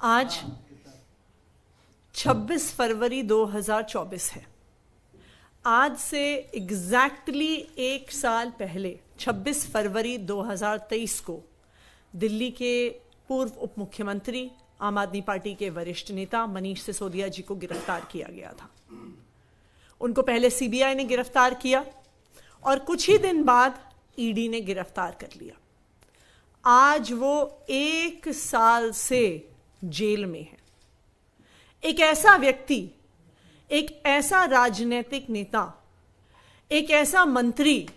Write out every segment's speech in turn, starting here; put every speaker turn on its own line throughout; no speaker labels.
आज 26 फरवरी 2024 है। आज से एग्जैक्टली एक साल पहले 26 फरवरी 2023 को दिल्ली के पूर्व उप मुख्यमंत्री आम आदमी पार्टी के वरिष्ठ नेता मनीष सिसोदिया जी को गिरफ्तार किया गया था। उनको पहले सीबीआई ने गिरफ्तार किया और कुछ ही दिन बाद ईडी ने गिरफ्तार कर लिया। आज वो 1 साल से जेल में है। एक ऐसा व्यक्ति, एक ऐसा राजनीतिक नेता, एक ऐसा मंत्री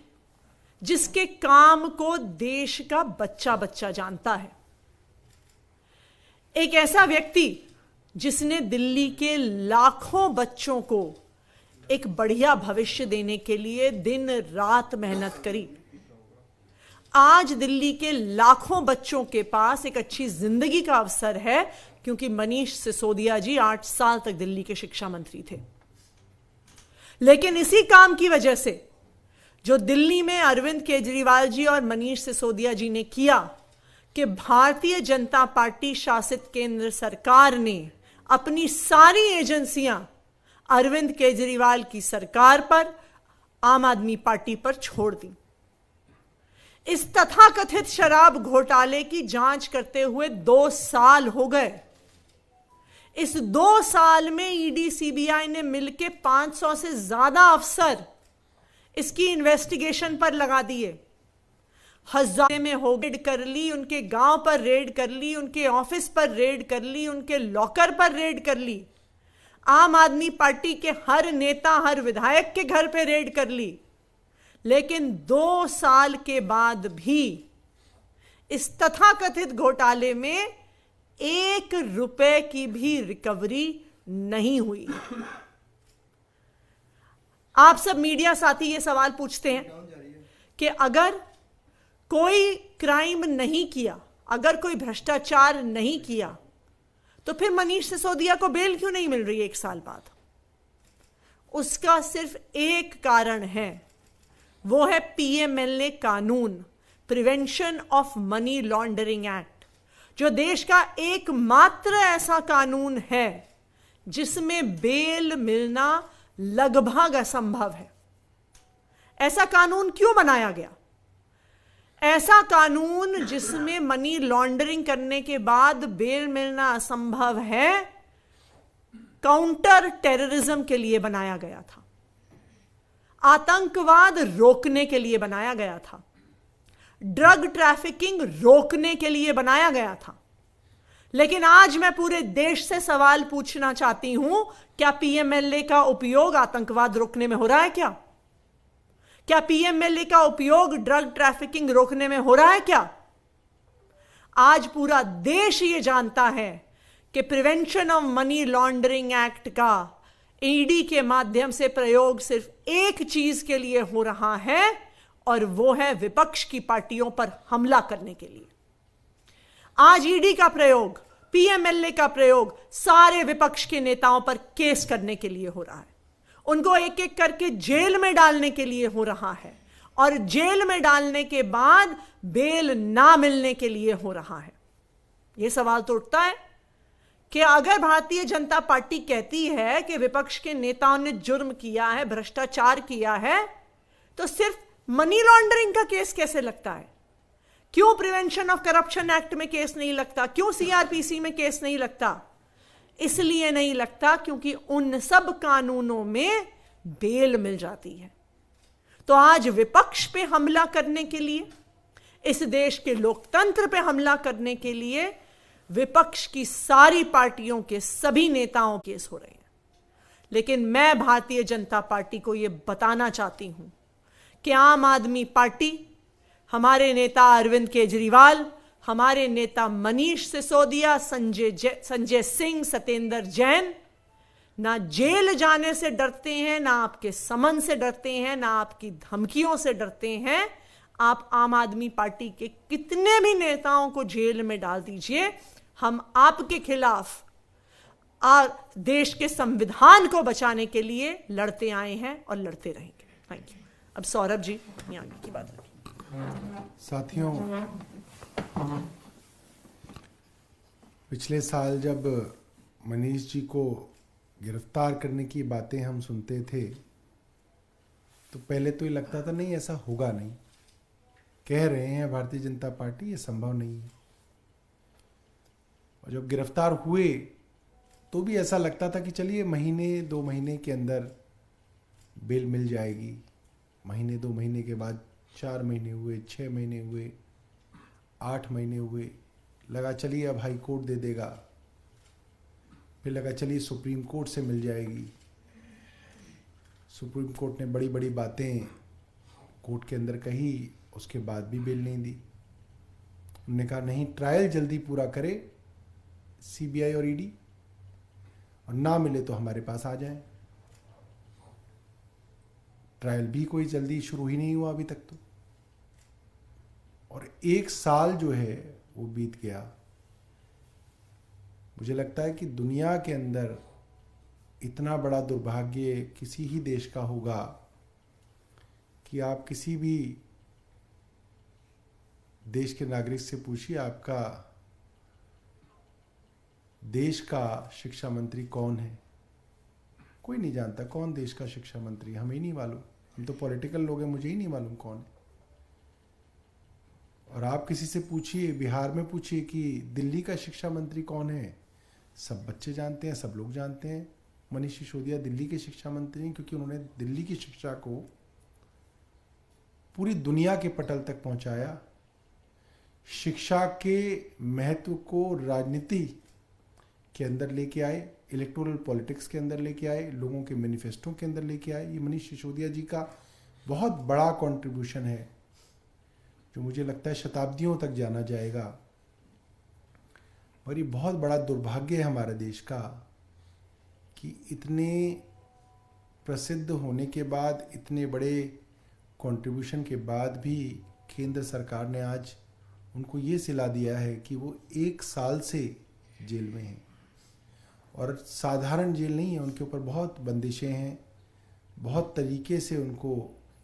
जिसके काम को देश का बच्चा बच्चा जानता है, एक ऐसा व्यक्ति जिसने दिल्ली के लाखों बच्चों को एक बढ़िया भविष्य देने के लिए दिन रात मेहनत करी। आज दिल्ली के लाखों बच्चों के पास एक अच्छी जिंदगी का अवसर है क्योंकि मनीष सिसोदिया जी 8 साल तक दिल्ली के शिक्षा मंत्री थे। लेकिन इसी काम की वजह से जो दिल्ली में अरविंद केजरीवाल जी और मनीष सिसोदिया जी ने किया कि भारतीय जनता पार्टी शासित केंद्र सरकार ने अपनी सारी एजेंसियां अरविंद केजरीवाल की सरकार पर, आम आदमी पार्टी पर छोड़ दी। इस तथाकथित शराब घोटाले की जांच करते हुए 2 साल हो गए। इस 2 साल में ईडी सीबीआई ने मिलकर 500 से ज्यादा अफसर इसकी इन्वेस्टिगेशन पर लगा दिए। हजार में हो रेड कर ली, उनके गांव पर रेड कर ली, उनके ऑफिस पर रेड कर ली, उनके लॉकर पर रेड कर ली, आम आदमी पार्टी के हर नेता, हर विधायक के घर पे रेड कर ली। लेकिन 2 साल के बाद भी इस तथाकथित घोटाले में 1 रुपए की भी रिकवरी नहीं हुई। आप सब मीडिया साथी ये सवाल पूछते हैं कि अगर कोई क्राइम नहीं किया, अगर कोई भ्रष्टाचार नहीं किया, तो फिर मनीष सिसोदिया को बेल क्यों नहीं मिल रही 1 साल बाद? उसका सिर्फ एक कारण है, वो है पीएमएलए कानून, prevention of money laundering act, जो देश का एकमात्र ऐसा कानून है जिसमें बेल मिलना लगभग असंभव है। ऐसा कानून क्यों बनाया गया? ऐसा कानून जिसमें मनी लॉन्ड्रिंग करने के बाद बेल मिलना असंभव है, काउंटर टेररिज्म के लिए बनाया गया था, आतंकवाद रोकने के लिए बनाया गया था, ड्रग ट्रैफिकिंग रोकने के लिए बनाया गया था। लेकिन आज मैं पूरे देश से सवाल पूछना चाहती हूं, क्या पीएमएलए का उपयोग आतंकवाद रोकने में हो रहा है? क्या पीएमएलए का उपयोग ड्रग ट्रैफिकिंग रोकने में हो रहा है? क्या आज पूरा देश ये जानता है कि prevention of money laundering act का ईडी के माध्यम से प्रयोग सिर्फ एक चीज के लिए हो रहा है, और वो है विपक्ष की पार्टियों पर हमला करने के लिए। आज ईडी का प्रयोग, पीएमएलए का प्रयोग सारे विपक्ष के नेताओं पर केस करने के लिए हो रहा है, उनको एक एक करके जेल में डालने के लिए हो रहा है, और जेल में डालने के बाद बेल ना मिलने के लिए हो रहा है। यह सवाल तो उठता है कि अगर भारतीय जनता पार्टी कहती है कि विपक्ष के नेताओं ने जुर्म किया है, भ्रष्टाचार किया है, तो सिर्फ मनी लॉन्ड्रिंग का केस कैसे लगता है? क्यों प्रिवेंशन ऑफ करप्शन एक्ट में केस नहीं लगता? क्यों सीआरपीसी में केस नहीं लगता? इसलिए नहीं लगता क्योंकि उन सब कानूनों में बेल मिल जाती है। तो आज विपक्ष पे हमला करने के लिए, इस देश के लोकतंत्र पे हमला करने के लिए विपक्ष की सारी पार्टियों के सभी नेताओं केस हो रहे हैं। लेकिन मैं भारतीय जनता पार्टी को यह बताना चाहती हूं कि आम आदमी पार्टी, हमारे नेता अरविंद केजरीवाल, हमारे नेता मनीष सिसोदिया, संजय सिंह, सत्येंद्र जैन ना जेल जाने से डरते हैं, ना आपके समन से डरते हैं, ना आपकी धमकियों से डरते हैं। आप आम आदमी पार्टी के कितने भी नेताओं को जेल में डाल दीजिए, हम आपके खिलाफ देश के संविधान को बचाने के लिए लड़ते आए हैं और लड़ते रहेंगे। Thank you. अब सौरभ जी आगे की बात रखिए।
साथियों, पिछले साल जब मनीष जी को गिरफ्तार करने की बातें हम सुनते थे तो पहले तो ये लगता था नहीं ऐसा होगा नहीं, कह रहे हैं भारतीय जनता पार्टी ये संभव नहीं है। और जब गिरफ्तार हुए तो भी ऐसा लगता था कि चलिए महीने 2 महीने के अंदर बेल मिल जाएगी। महीने 2 महीने के बाद 4 महीने हुए, 6 महीने हुए, 8 महीने हुए, लगा चलिए अब हाई कोर्ट दे देगा, फिर लगा चलिए सुप्रीम कोर्ट से मिल जाएगी। सुप्रीम कोर्ट ने बड़ी बड़ी बातें कोर्ट के अंदर कही, उसके बाद भी बेल नहीं दी। उन्होंने कहा नहीं, ट्रायल जल्दी पूरा करे सीबीआई और ईडी, और ना मिले तो हमारे पास आ जाए। ट्रायल भी कोई जल्दी शुरू ही नहीं हुआ अभी तक तो, और 1 साल जो है वो बीत गया। मुझे लगता है कि दुनिया के अंदर इतना बड़ा दुर्भाग्य किसी ही देश का होगा कि आप किसी भी देश के नागरिक से पूछिए आपका देश का शिक्षा मंत्री कौन है, कोई नहीं जानता कौन देश का शिक्षा मंत्री, हमें ही नहीं मालूम। हम तो पॉलिटिकल लोग हैं, मुझे ही नहीं मालूम कौन है। और आप किसी से पूछिए, बिहार में पूछिए कि दिल्ली का शिक्षा मंत्री कौन है, सब बच्चे जानते हैं, सब लोग जानते हैं मनीष सिसोदिया दिल्ली के शिक्षा मंत्री हैं, क्योंकि उन्होंने दिल्ली की शिक्षा को पूरी दुनिया के पटल तक पहुंचाया। शिक्षा के महत्व को राजनीति के अंदर लेके आए, इलेक्टोरल पॉलिटिक्स के अंदर लेके आए, लोगों के मैनिफेस्टो के अंदर लेके आए। ये मनीष सिसोदिया जी का बहुत बड़ा कंट्रीब्यूशन है जो मुझे लगता है शताब्दियों तक जाना जाएगा। और ये बहुत बड़ा दुर्भाग्य है हमारे देश का कि इतने प्रसिद्ध होने के बाद, इतने बड़े कंट्रीब्यूशन के बाद भी केंद्र सरकार ने आज उनको ये सिला दिया है कि वो 1 साल से जेल में हैं। और साधारण जेल नहीं है, उनके ऊपर बहुत बंदिशें हैं, बहुत तरीके से उनको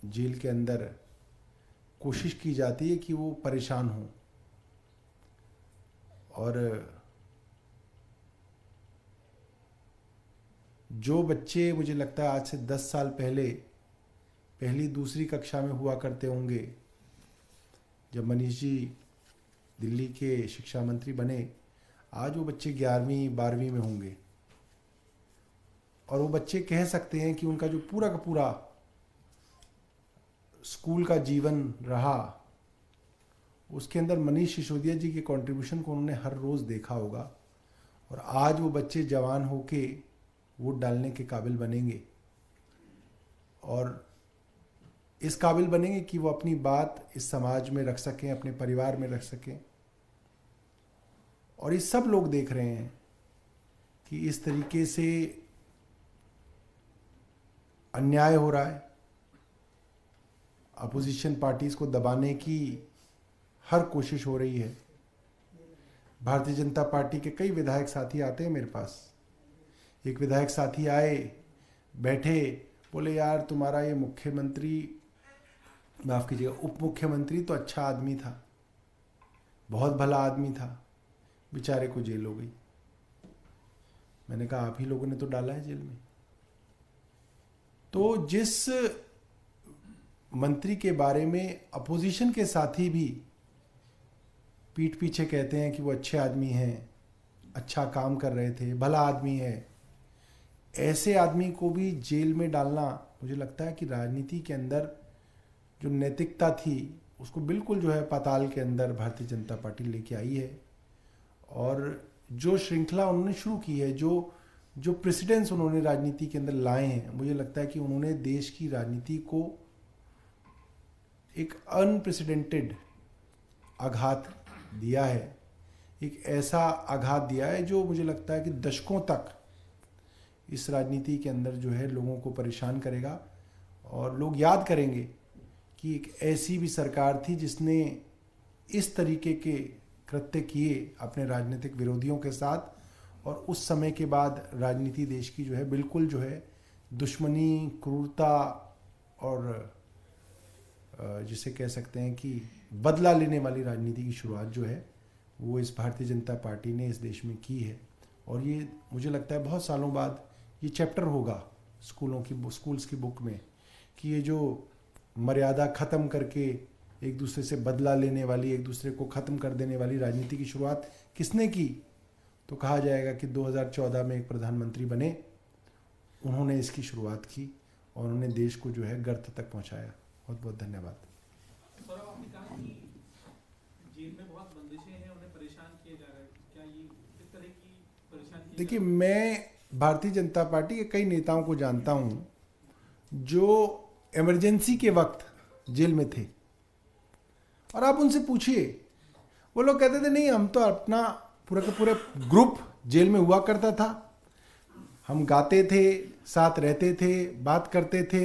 जेल के अंदर कोशिश की जाती है कि वो परेशान हों। और जो बच्चे मुझे लगता है आज से 10 साल पहले पहली दूसरी कक्षा में हुआ करते होंगे जब मनीष जी दिल्ली के शिक्षा मंत्री बने, आज वो बच्चे 11वीं 12वीं में होंगे। और वो बच्चे कह सकते हैं कि उनका जो पूरा का पूरा स्कूल का जीवन रहा उसके अंदर मनीष सिसोदिया जी के कंट्रीब्यूशन को उन्होंने हर रोज़ देखा होगा। और आज वो बच्चे जवान होके वोट डालने के काबिल बनेंगे, और इस काबिल बनेंगे कि वो अपनी बात इस समाज में रख सकें, अपने परिवार में रख सकें। और ये सब लोग देख रहे हैं कि इस तरीके से अन्याय हो रहा है, अपोजिशन पार्टीज को दबाने की हर कोशिश हो रही है। भारतीय जनता पार्टी के कई विधायक साथी आते हैं मेरे पास। एक विधायक साथी आए, बैठे, बोले यार तुम्हारा ये मुख्यमंत्री, माफ़ कीजिएगा, उप मुख्यमंत्री तो अच्छा आदमी था, बहुत भला आदमी था, बेचारे को जेल हो गई। मैंने कहा आप ही लोगों ने तो डाला है जेल में। तो जिस मंत्री के बारे में अपोजिशन के साथी भी पीठ पीछे कहते हैं कि वो अच्छे आदमी हैं, अच्छा काम कर रहे थे, भला आदमी है, ऐसे आदमी को भी जेल में डालना, मुझे लगता है कि राजनीति के अंदर जो नैतिकता थी उसको बिल्कुल जो है पाताल के अंदर भारतीय जनता पार्टी लेके आई है। और जो श्रृंखला उन्होंने शुरू की है, जो प्रेसिडेंट्स उन्होंने राजनीति के अंदर लाए हैं, मुझे लगता है कि उन्होंने देश की राजनीति को एक अनप्रेसिडेंटेड आघात दिया है, एक ऐसा आघात दिया है जो मुझे लगता है कि दशकों तक इस राजनीति के अंदर जो है लोगों को परेशान करेगा। और लोग याद करेंगे कि एक ऐसी भी सरकार थी जिसने इस तरीके के कृत्य किए अपने राजनीतिक विरोधियों के साथ, और उस समय के बाद राजनीति देश की जो है बिल्कुल जो है दुश्मनी, क्रूरता और जिसे कह सकते हैं कि बदला लेने वाली राजनीति की शुरुआत जो है वो इस भारतीय जनता पार्टी ने इस देश में की है। और ये मुझे लगता है बहुत सालों बाद ये चैप्टर होगा स्कूल्स की बुक में कि ये जो मर्यादा ख़त्म करके एक दूसरे से बदला लेने वाली, एक दूसरे को ख़त्म कर देने वाली राजनीति की शुरुआत किसने की, तो कहा जाएगा कि 2014 में एक प्रधानमंत्री बने, उन्होंने इसकी शुरुआत की और उन्होंने देश को जो है गर्त तक पहुंचाया। बहुत बहुत धन्यवाद।
सौरभ, आपने कहा कि जेल में बहुत बंदिशें हैं, उन्हें परेशान किया जा रहा है, क्या ये किस तरह की परेशानी?
देखिए, मैं भारतीय जनता पार्टी के कई नेताओं को जानता हूं जो इमरजेंसी के वक्त जेल में थे, और आप उनसे पूछिए, वो लोग कहते थे नहीं, हम तो अपना पूरा का पूरा ग्रुप जेल में हुआ करता था, हम गाते थे, साथ रहते थे, बात करते थे।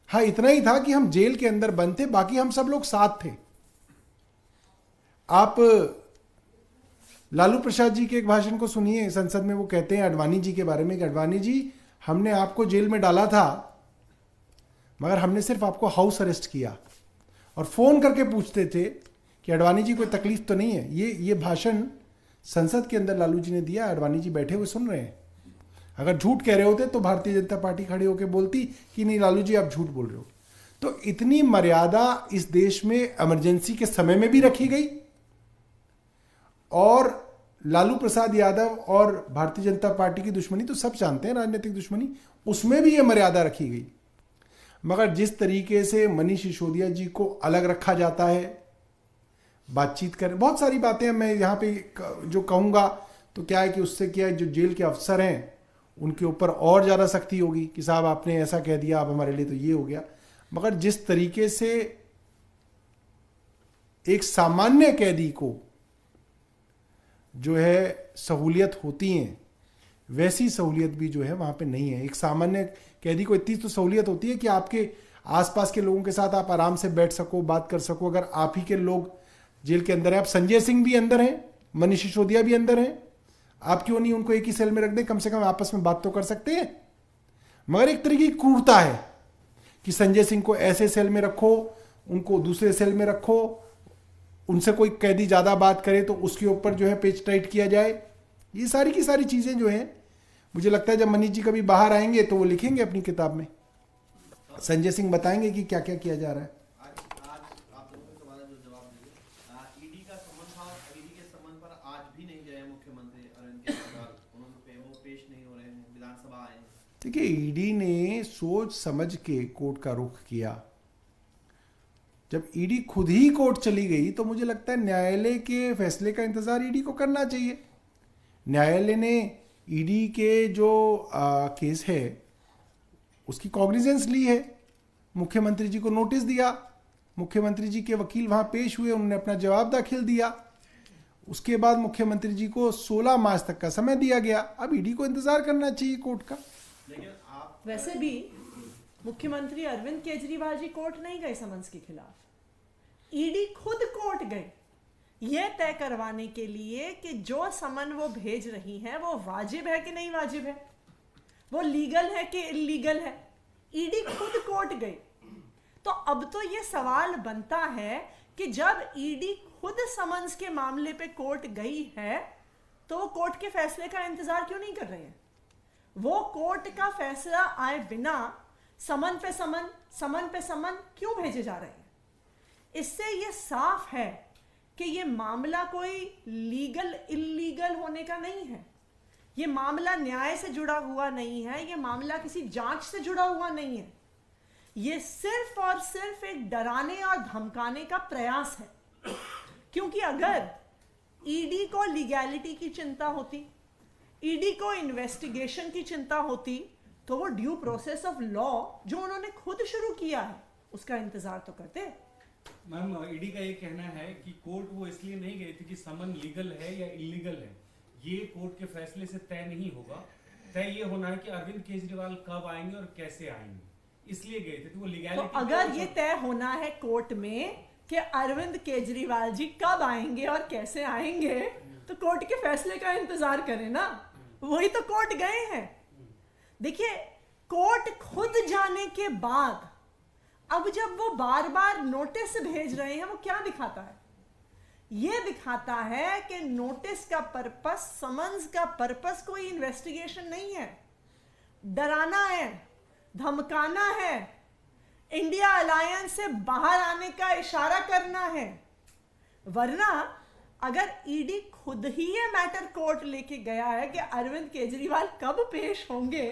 हाँ, इतना ही था कि हम जेल के अंदर बंद थे, बाकी हम सब लोग साथ थे। आप लालू प्रसाद जी के एक भाषण को सुनिए संसद में, वो कहते हैं अडवाणी जी के बारे में कि अडवाणी जी, हमने आपको जेल में डाला था, मगर हमने सिर्फ आपको हाउस अरेस्ट किया, और फोन करके पूछते थे कि अडवाणी जी कोई तकलीफ तो नहीं है। ये भाषण संसद के अंदर लालू जी ने दिया, अडवाणी जी बैठे हुए सुन रहे हैं। अगर झूठ कह रहे होते तो भारतीय जनता पार्टी खड़े होकर बोलती कि नहीं लालू जी आप झूठ बोल रहे हो। तो इतनी मर्यादा इस देश में इमरजेंसी के समय में भी रखी गई, और लालू प्रसाद यादव और भारतीय जनता पार्टी की दुश्मनी तो सब जानते हैं, राजनीतिक दुश्मनी, उसमें भी यह मर्यादा रखी गई। मगर जिस तरीके से मनीष सिसोदिया जी को अलग रखा जाता है, बातचीत कर, बहुत सारी बातें मैं यहाँ पे जो कहूँगा तो क्या है कि उससे क्या है, जो जेल के अफसर हैं उनके ऊपर और ज़्यादा सख्ती होगी कि साहब आपने ऐसा कह दिया, आप हमारे लिए तो ये हो गया। मगर जिस तरीके से एक सामान्य कैदी को जो है सहूलियत होती हैं, वैसी सहूलियत भी जो है वहाँ पे नहीं है। एक सामान्य कैदी को इतनी तो सहूलियत होती है कि आपके आसपास के लोगों के साथ आप आराम से बैठ सको, बात कर सको। अगर आप ही के लोग जेल के अंदर हैं, आप संजय सिंह भी अंदर हैं, मनीष सिसोदिया भी अंदर हैं, आप क्यों नहीं उनको एक ही सेल में रख दें, कम से कम आपस में बात तो कर सकते हैं। मगर एक तरीके की क्रूरता है कि संजय सिंह को ऐसे सेल में रखो, उनको दूसरे सेल में रखो, उनसे कोई कैदी ज्यादा बात करे तो उसके ऊपर जो है पेच टाइट किया जाए। ये सारी की सारी चीजें जो है, मुझे लगता है जब मनीष जी कभी बाहर आएंगे तो वो लिखेंगे अपनी किताब में, संजय सिंह बताएंगे कि क्या क्या किया जा रहा है। देखिए, ईडी ने सोच समझ के कोर्ट का रुख किया। जब ईडी खुद ही कोर्ट चली गई तो मुझे लगता है न्यायालय के फैसले का इंतजार ईडी को करना चाहिए। न्यायालय ने ईडी के जो केस है उसकी कॉग्निजेंस ली है, मुख्यमंत्री जी को नोटिस दिया, मुख्यमंत्री जी के वकील वहां पेश हुए, उन्होंने अपना जवाब दाखिल दिया। उसके बाद मुख्यमंत्री जी को 16 मार्च तक का समय दिया गया। अब ईडी को इंतजार करना चाहिए कोर्ट का।
वैसे भी मुख्यमंत्री अरविंद केजरीवाल जी कोर्ट नहीं गए समन्स के खिलाफ, ईडी खुद कोर्ट गए यह तय करवाने के लिए कि जो समन वो भेज रही हैं वो वाजिब है कि नहीं वाजिब है, वो लीगल है कि इलीगल है। ईडी खुद कोर्ट गई। तो अब तो ये सवाल बनता है कि जब ईडी खुद समन्स के मामले पे कोर्ट गई है तो वो कोर्ट के फैसले का इंतजार क्यों नहीं कर रहे हैं? वो कोर्ट का फैसला आए बिना समन पे समन क्यों भेजे जा रहे हैं? इससे ये साफ है कि ये मामला कोई लीगल इलीगल होने का नहीं है। ये मामला न्याय से जुड़ा हुआ नहीं है, ये मामला किसी जांच से जुड़ा हुआ नहीं है। ये सिर्फ और सिर्फ एक डराने और धमकाने का प्रयास है। क्योंकि अगर ईडी को लीगैलिटी की चिंता होती, ईडी को इन्वेस्टिगेशन की चिंता होती, तो वो ड्यू प्रोसेस ऑफ लॉ जो उन्होंने खुद शुरू किया है उसका इंतजार तो करते।
मैम, ईडी का ये कहना है कि कोर्ट वो इसलिए नहीं गई थी कि समन लीगल है या इलीगल है, ये कोर्ट के फैसले से तय नहीं होगा। तय ये होना है कि अरविंद केजरीवाल कब आएंगे और कैसे आएंगे, इसलिए गए थे। तो वो लीगैलिटी,
तो अगर ये तय होना है कोर्ट में कि अरविंद केजरीवाल जी कब आएंगे और कैसे आएंगे, तो कोर्ट के फैसले का इंतजार करें ना। वही तो कोर्ट गए हैं। देखिए, कोर्ट खुद जाने के बाद अब जब वो बार बार नोटिस भेज रहे हैं, वो क्या दिखाता है ये दिखाता है कि नोटिस का पर्पस, समन्स का पर्पस कोई इन्वेस्टिगेशन नहीं है, डराना है, धमकाना है, इंडिया अलायंस से बाहर आने का इशारा करना है। वरना अगर ईडी खुद ही ये मैटर कोर्ट लेके गया है कि अरविंद केजरीवाल कब पेश होंगे,